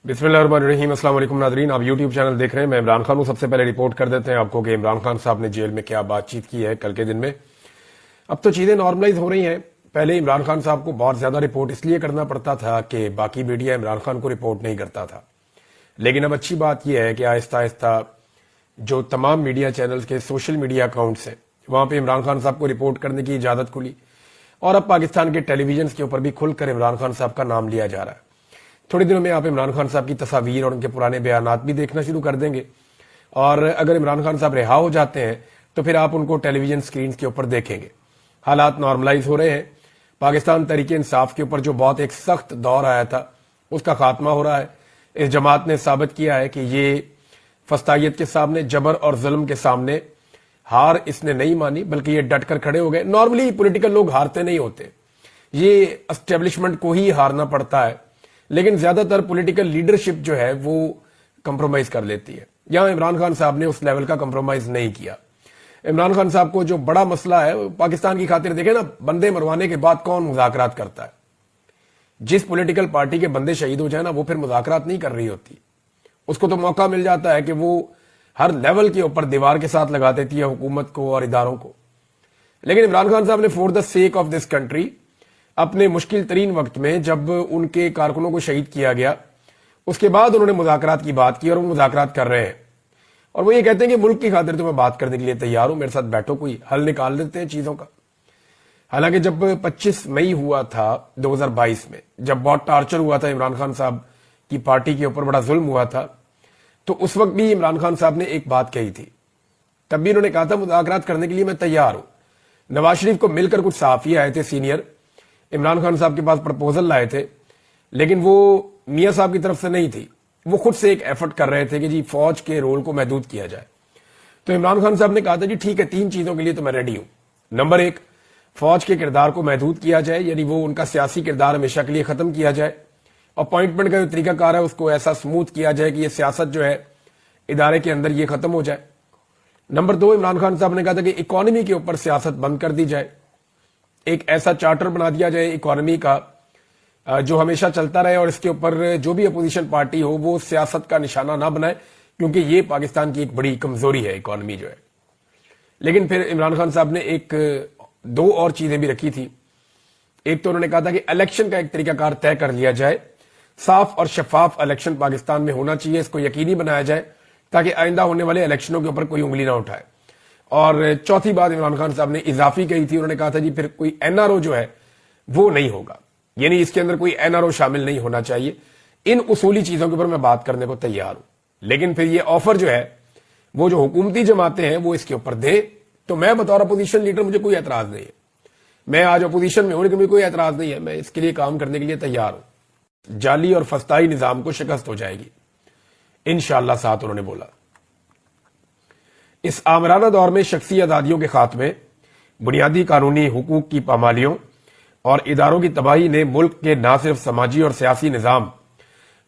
बिस्मिल्लाहिर्रहमानिर्रहीम। अस्सलाम वालेकुम नाज़रीन, आप यूट्यूब चैनल देख रहे हैं। मैं इमरान खान हूं। सबसे पहले रिपोर्ट कर देते हैं आपको कि इमरान खान साहब ने जेल में क्या बातचीत की है कल के दिन में। अब तो चीजें नॉर्मलाइज हो रही हैं। पहले इमरान खान साहब को बहुत ज्यादा रिपोर्ट इसलिए करना पड़ता था कि बाकी मीडिया इमरान खान को रिपोर्ट नहीं करता था, लेकिन अब अच्छी बात यह है कि आहिस्ता आहिस्ता जो तमाम मीडिया चैनल्स के सोशल मीडिया अकाउंट्स हैं वहां पर इमरान खान साहब को रिपोर्ट करने की इजाजत खुली और अब पाकिस्तान के टेलीविजन के ऊपर भी खुलकर इमरान खान साहब का नाम लिया जा रहा है। थोड़ी दिनों में आप इमरान खान साहब की तस्वीर और उनके पुराने बयानात भी देखना शुरू कर देंगे, और अगर इमरान खान साहब रिहा हो जाते हैं तो फिर आप उनको टेलीविजन स्क्रीन के ऊपर देखेंगे। हालात नॉर्मलाइज हो रहे हैं। पाकिस्तान तहरीक इंसाफ के ऊपर जो बहुत एक सख्त दौर आया था उसका खात्मा हो रहा है। इस जमात ने साबित किया है कि ये फस्तायत के सामने, जबर और जुल्म के सामने हार इसने नहीं मानी, बल्कि ये डट कर खड़े हो गए। नॉर्मली पॉलिटिकल लोग हारते नहीं होते, ये एस्टेब्लिशमेंट को ही हारना पड़ता है, लेकिन ज्यादातर पॉलिटिकल लीडरशिप जो है वो कंप्रोमाइज कर लेती है। यहां इमरान खान साहब ने उस लेवल का कंप्रोमाइज नहीं किया। इमरान खान साहब को जो बड़ा मसला है पाकिस्तान की खातिर, देखें ना, बंदे मरवाने के बाद कौन मुज़ाकरात करता है? जिस पॉलिटिकल पार्टी के बंदे शहीद हो जाए ना, वो फिर मुज़ाकरात नहीं कर रही होती। उसको तो मौका मिल जाता है कि वो हर लेवल के ऊपर दीवार के साथ लगा देती है हुकूमत को और इदारों को। लेकिन इमरान खान साहब ने for the sake of this country अपने मुश्किल तरीन वक्त में, जब उनके कारकुनों को शहीद किया गया, उसके बाद उन्होंने मुज़ाकरात की बात की और वो मुज़ाकरात कर रहे हैं। और वो ये कहते हैं कि मुल्क की खातिर तो मैं बात करने के लिए तैयार हूं, मेरे साथ बैठो, कोई हल निकाल देते हैं चीजों का। हालांकि जब 25 मई हुआ था 2022 में, जब बहुत टार्चर हुआ था इमरान खान साहब की पार्टी के ऊपर, बड़ा जुल्म हुआ था, तो उस वक्त भी इमरान खान साहब ने एक बात कही थी। तब भी उन्होंने कहा था मुज़ाकरात करने के लिए मैं तैयार हूं। नवाज शरीफ को मिलकर कुछ सहाफी आए थे सीनियर, इमरान खान साहब के पास प्रपोजल लाए थे, लेकिन वो मियां साहब की तरफ से नहीं थी। वो खुद से एक एफर्ट कर रहे थे कि जी फौज के रोल को महदूद किया जाए। तो इमरान खान साहब ने कहा था जी ठीक है, 3 चीजों के लिए तो मैं रेडी हूं। नंबर 1, फौज के किरदार को महदूद किया जाए, यानी वो उनका सियासी किरदार हमेशा के लिए खत्म किया जाए। अपॉइंटमेंट का जो तरीकाकार है उसको ऐसा स्मूथ किया जाए कि ये सियासत जो है इदारे के अंदर ये खत्म हो जाए। नंबर 2, इमरान खान साहब ने कहा था कि इकोनॉमी के ऊपर सियासत बंद कर दी जाए, एक ऐसा चार्टर बना दिया जाए इकोनॉमी का जो हमेशा चलता रहे और इसके ऊपर जो भी अपोजिशन पार्टी हो वो सियासत का निशाना ना बनाए, क्योंकि ये पाकिस्तान की एक बड़ी कमजोरी है इकोनॉमी जो है। लेकिन फिर इमरान खान साहब ने 2 और चीजें भी रखी थी। एक तो उन्होंने कहा था कि इलेक्शन का एक तरीकाकार तय कर लिया जाए, साफ और शफाफ इलेक्शन पाकिस्तान में होना चाहिए, इसको यकीनी बनाया जाए ताकि आइंदा होने वाले इलेक्शनों के ऊपर कोई उंगली ना उठाए। और चौथी बात इमरान खान साहब ने इजाफी कही थी, उन्होंने कहा था जी फिर कोई एनआरओ जो है वो नहीं होगा, यानी इसके अंदर कोई एनआरओ शामिल नहीं होना चाहिए। इन उसूली चीजों के ऊपर मैं बात करने को तैयार हूं, लेकिन फिर ये ऑफर जो है वो जो हुकूमती जमातें हैं वो इसके ऊपर दे, तो मैं बतौर अपोजिशन लीडर मुझे कोई एतराज नहीं है। मैं आज अपोजिशन में हूं, लेकिन मुझे कोई एतराज नहीं है, मैं इसके लिए काम करने के लिए तैयार हूं। जाली और फस्ताई निजाम को शिकस्त हो जाएगी इंशाअल्लाह, साथ उन्होंने बोला। इस आमराना दौर में शख्सी आजादियों के खात्मे, बुनियादी कानूनी हुकूक की पामालियों और इदारों की तबाही ने मुल्क के न सिर्फ समाजी और सियासी निजाम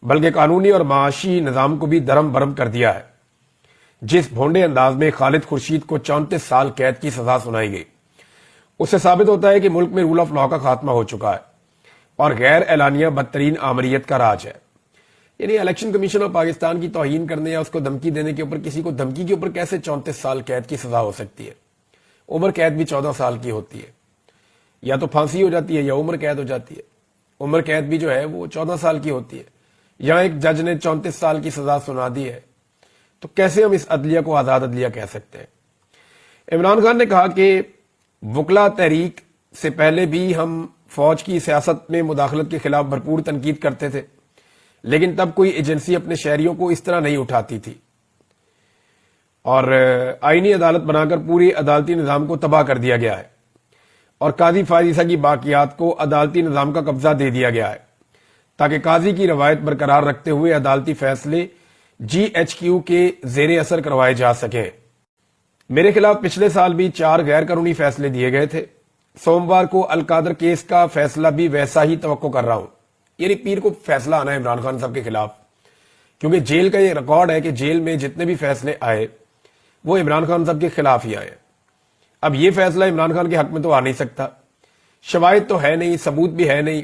बल्कि कानूनी और माशी निजाम को भी दरम बरम कर दिया है। जिस भोंडे अंदाज में खालिद खुर्शीद को 34 साल कैद की सजा सुनाई गई, उससे साबित होता है कि मुल्क में रूल ऑफ लॉ का खात्मा हो चुका है और गैर एलानिया बदतरीन आमरीत का राज है। यानी इलेक्शन कमीशन ऑफ पाकिस्तान की तौहीन करने या उसको धमकी देने के ऊपर, किसी को धमकी के ऊपर कैसे 34 साल कैद की सजा हो सकती है? उम्र कैद भी 14 साल की होती है, या तो फांसी हो जाती है या उम्र कैद हो जाती है। उम्र कैद भी जो है वो 14 साल की होती है। यहां एक जज ने 34 साल की सजा सुना दी है, तो कैसे हम इस अदलिया को आजाद अदलिया कह सकते हैं? इमरान खान ने कहा कि वकला तहरीक से पहले भी हम फौज की सियासत में मुदाखलत के खिलाफ भरपूर तनकीद करते थे, लेकिन तब कोई एजेंसी अपने शहरियों को इस तरह नहीं उठाती थी और आईनी अदालत बनाकर पूरी अदालती निजाम को तबाह कर दिया गया है और काजी फायजीसा की बाकियात को अदालती निजाम का कब्जा दे दिया गया है, ताकि काजी की रवायत बरकरार रखते हुए अदालती फैसले GHQ के जेर असर करवाए जा सके। मेरे खिलाफ पिछले साल भी 4 गैर कानूनी फैसले दिए गए थे। सोमवार को अलकादर केस का फैसला भी वैसा ही तवक्को कर रहा हूं, यानी पीर को फैसला आना है इमरान खान साहब के खिलाफ, क्योंकि जेल का ये रिकॉर्ड है कि जेल में जितने भी फैसले आए वो इमरान खान साहब के खिलाफ ही आए। अब ये फैसला इमरान खान के हक में तो आ नहीं सकता, शवाहिद तो है नहीं, सबूत भी है नहीं,